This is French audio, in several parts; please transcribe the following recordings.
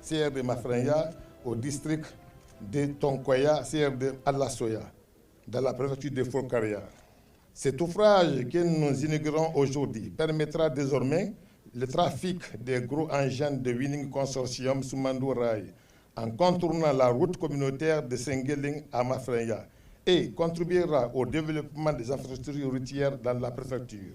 CRD Mafranya, au district de Tonkoya, CRD Alasoya, dans la préfecture de Folkaria. Cet ouvrage que nous inaugurons aujourd'hui permettra désormais le trafic des gros engins de Winning Consortium Soumandou Rail en contournant la route communautaire de Sengeling à Mafranya et contribuera au développement des infrastructures routières dans la préfecture.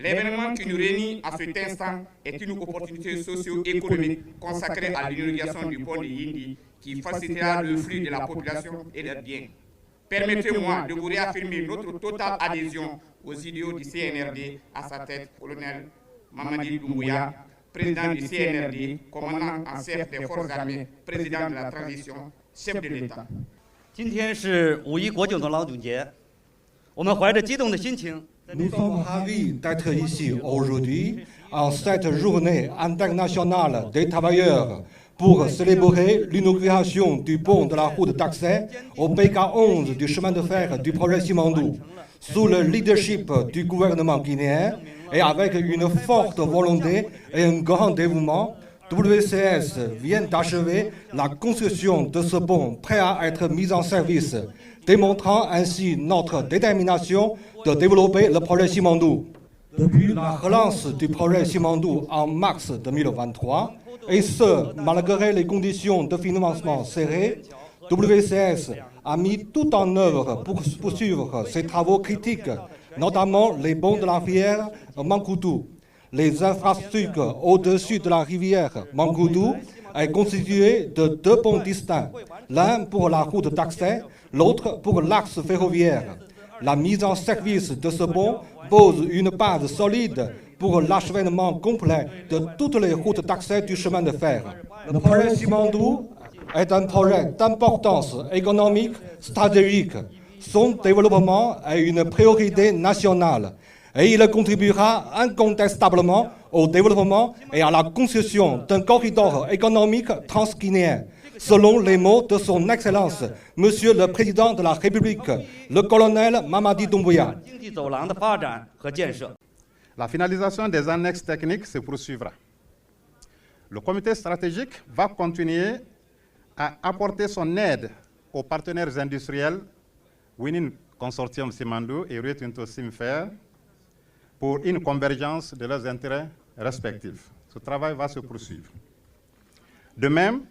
L'événement qui nous réunit à cet instant est une opportunité socio-économique consacrée à l'inauguration du pont de Yindi qui facilitera le flux de la population et des biens. Permettez-moi de vous réaffirmer notre totale adhésion aux idéaux du CNRD, à sa tête, colonel Mamadi Doumbouya, président du CNRD, commandant en chef des forces armées, président de la transition, chef de l'État. 今天是五一国庆的劳动节，我们怀着激动的心情。 Nous sommes ravis d'être ici aujourd'hui en cette journée internationale des travailleurs pour célébrer l'inauguration du pont de la route d'accès au PK11 du chemin de fer du projet Simandou, sous le leadership du gouvernement guinéen et avec une forte volonté et un grand dévouement. WCS vient d'achever la construction de ce pont prêt à être mis en service, démontrant ainsi notre détermination de développer le projet Simandou. Depuis la relance du projet Simandou en mars 2023, et ce, malgré les conditions de financement serrées, WCS a mis tout en œuvre pour poursuivre ses travaux critiques, notamment les ponts de la rivière Mankoudou. Les infrastructures au-dessus de la rivière Mankoudou est constituée de deux ponts distincts, l'un pour la route d'accès, l'autre pour l'axe ferroviaire. La mise en service de ce pont pose une base solide pour l'achèvement complet de toutes les routes d'accès du chemin de fer. Le projet Simandou est un projet d'importance économique stratégique. Son développement est une priorité nationale et il contribuera incontestablement au développement et à la construction d'un corridor économique transguinéen, selon les mots de son Excellence, Monsieur le Président de la République, le colonel Mamadi Doumbouya. La finalisation des annexes techniques se poursuivra. Le comité stratégique va continuer à apporter son aide aux partenaires industriels Winning Consortium Simandou et Rio Tinto Simfer pour une convergence de leurs intérêts respectifs. Ce travail va se poursuivre. De même,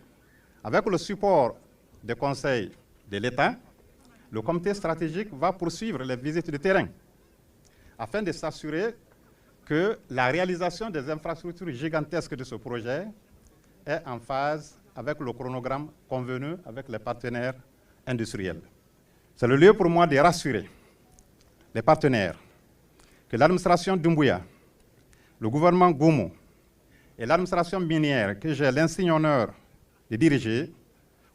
avec le support des conseils de l'État, le comité stratégique va poursuivre les visites de terrain afin de s'assurer que la réalisation des infrastructures gigantesques de ce projet est en phase avec le chronogramme convenu avec les partenaires industriels. C'est le lieu pour moi de rassurer les partenaires que l'administration Doumbouya, le gouvernement Goumou et l'administration minière que j'ai l'insigne honneur de diriger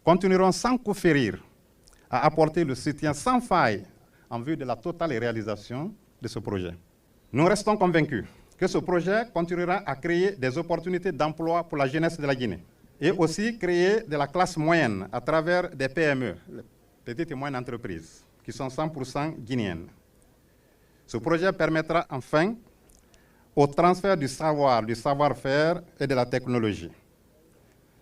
continueront sans coup férir à apporter le soutien sans faille en vue de la totale réalisation de ce projet. Nous restons convaincus que ce projet continuera à créer des opportunités d'emploi pour la jeunesse de la Guinée et aussi créer de la classe moyenne à travers des PME, les petites et moyennes entreprises, qui sont 100% guinéennes. Ce projet permettra enfin au transfert du savoir, du savoir-faire et de la technologie.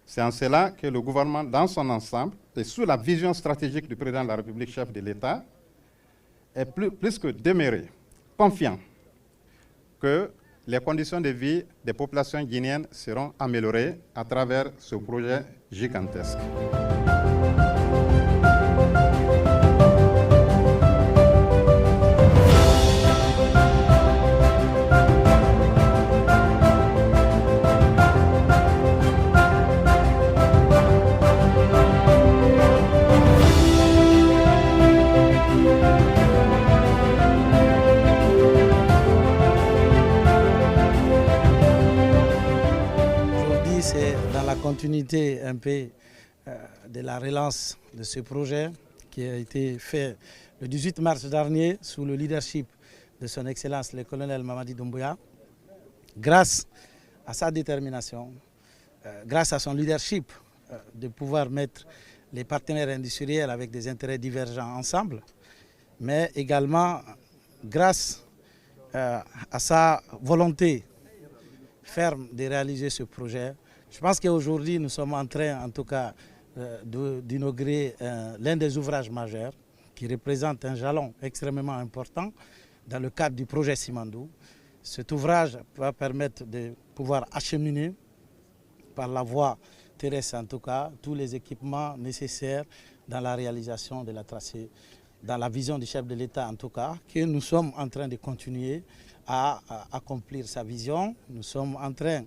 C'est en cela que le gouvernement, dans son ensemble, et sous la vision stratégique du président de la République, chef de l'État, est plus que demeuré confiant que les conditions de vie des populations guinéennes seront améliorées à travers ce projet gigantesque. C'est dans la continuité un peu de la relance de ce projet qui a été fait le 18 mars dernier sous le leadership de son Excellence le colonel Mamadi Doumbouya. Grâce à sa détermination, grâce à son leadership de pouvoir mettre les partenaires industriels avec des intérêts divergents ensemble, mais également grâce à sa volonté ferme de réaliser ce projet, Je pense qu'aujourd'hui, nous sommes en train, en tout cas, d'inaugurer l'un des ouvrages majeurs qui représente un jalon extrêmement important dans le cadre du projet Simandou. Cet ouvrage va permettre de pouvoir acheminer par la voie terrestre, en tout cas, tous les équipements nécessaires dans la réalisation de la tracée, dans la vision du chef de l'État, en tout cas, que nous sommes en train de continuer à accomplir sa vision. Nous sommes en train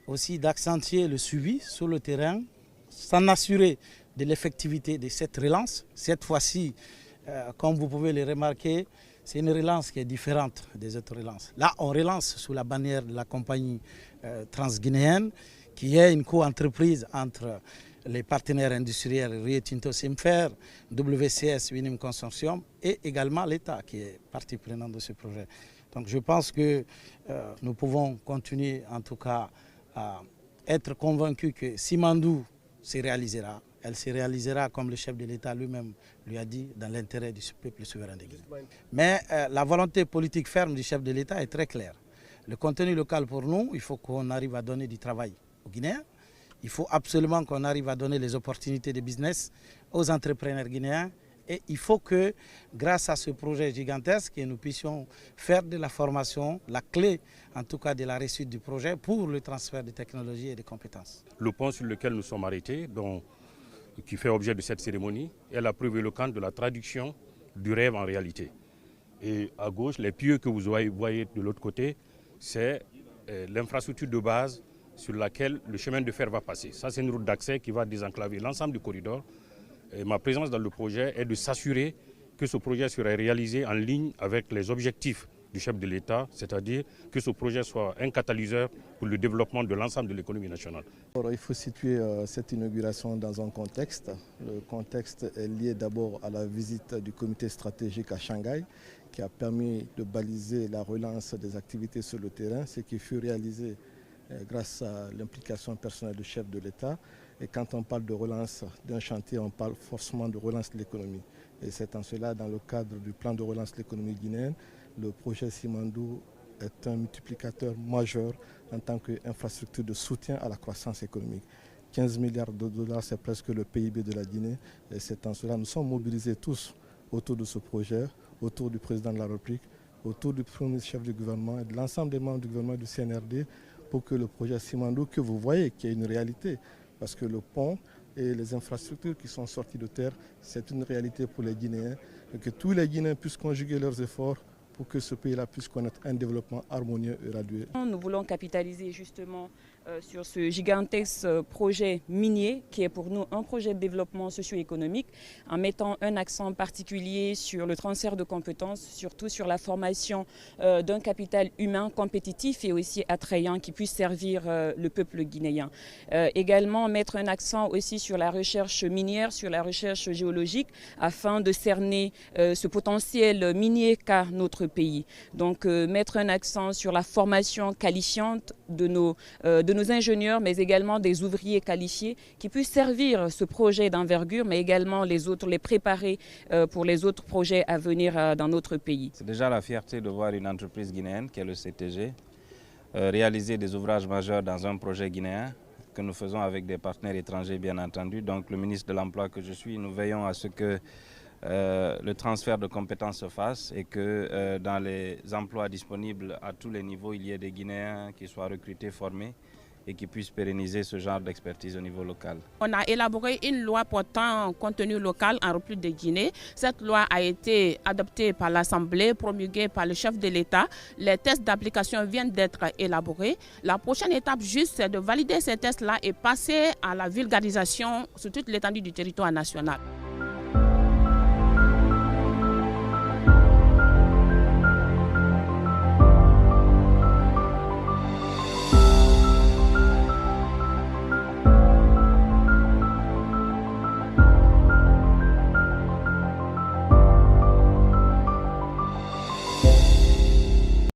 aussi d'accentuer le suivi sur le terrain, s'en assurer de l'effectivité de cette relance. Cette fois-ci, comme vous pouvez le remarquer, c'est une relance qui est différente des autres relances. Là, on relance sous la bannière de la compagnie transguinéenne, qui est une co-entreprise entre les partenaires industriels Rio Tinto Simfer, WCS Winim Consortium et également l'État qui est partie prenante de ce projet. Donc je pense que nous pouvons continuer en tout cas à être convaincus que Simandou se réalisera. Elle se réalisera, comme le chef de l'État lui-même lui a dit, dans l'intérêt du peuple souverain de Guinée. Mais la volonté politique ferme du chef de l'État est très claire. Le contenu local pour nous, il faut qu'on arrive à donner du travail aux Guinéens. Il faut absolument qu'on arrive à donner les opportunités de business aux entrepreneurs guinéens. Et il faut que, grâce à ce projet gigantesque, nous puissions faire de la formation la clé, en tout cas de la réussite du projet, pour le transfert de technologies et de compétences. Le pont sur lequel nous sommes arrêtés, qui fait objet de cette cérémonie, est la preuve éloquente de la traduction du rêve en réalité. Et à gauche, les pieux que vous voyez de l'autre côté, c'est l'infrastructure de base sur laquelle le chemin de fer va passer. Ça, c'est une route d'accès qui va désenclaver l'ensemble du corridor. Et ma présence dans le projet est de s'assurer que ce projet sera réalisé en ligne avec les objectifs du chef de l'État, c'est-à-dire que ce projet soit un catalyseur pour le développement de l'ensemble de l'économie nationale. Il faut situer cette inauguration dans un contexte. Le contexte est lié d'abord à la visite du comité stratégique à Shanghai, qui a permis de baliser la relance des activités sur le terrain, ce qui fut réalisé grâce à l'implication personnelle du chef de l'État. Et quand on parle de relance d'un chantier, on parle forcément de relance de l'économie. Et c'est en cela, dans le cadre du plan de relance de l'économie guinéenne, le projet Simandou est un multiplicateur majeur en tant qu'infrastructure de soutien à la croissance économique. 15 milliards de dollars, c'est presque le PIB de la Guinée. Et c'est en cela que nous sommes mobilisés tous autour de ce projet, autour du président de la République, autour du premier chef du gouvernement et de l'ensemble des membres du gouvernement du CNRD pour que le projet Simandou, que vous voyez, qui est une réalité, parce que le pont et les infrastructures qui sont sorties de terre, c'est une réalité pour les Guinéens, et que tous les Guinéens puissent conjuguer leurs efforts pour que ce pays-là puisse connaître un développement harmonieux et gradué. Nous voulons capitaliser justement sur ce gigantesque projet minier qui est pour nous un projet de développement socio-économique en mettant un accent particulier sur le transfert de compétences, surtout sur la formation d'un capital humain compétitif et aussi attrayant qui puisse servir le peuple guinéen. Également mettre un accent aussi sur la recherche minière, sur la recherche géologique afin de cerner ce potentiel minier qu'a notre pays. Donc mettre un accent sur la formation qualifiante de nos ingénieurs, mais également des ouvriers qualifiés qui puissent servir ce projet d'envergure, mais également les autres, les préparer pour les autres projets à venir dans notre pays. C'est déjà la fierté de voir une entreprise guinéenne, qui est le CTG, réaliser des ouvrages majeurs dans un projet guinéen que nous faisons avec des partenaires étrangers, bien entendu. Donc le ministre de l'Emploi que je suis, nous veillons à ce que le transfert de compétences se fasse et que dans les emplois disponibles à tous les niveaux, il y ait des Guinéens qui soient recrutés, formés et qui puissent pérenniser ce genre d'expertise au niveau local. On a élaboré une loi portant contenu local en République de Guinée. Cette loi a été adoptée par l'Assemblée, promulguée par le chef de l'État. Les tests d'application viennent d'être élaborés. La prochaine étape juste, c'est de valider ces tests-là et passer à la vulgarisation sur toute l'étendue du territoire national.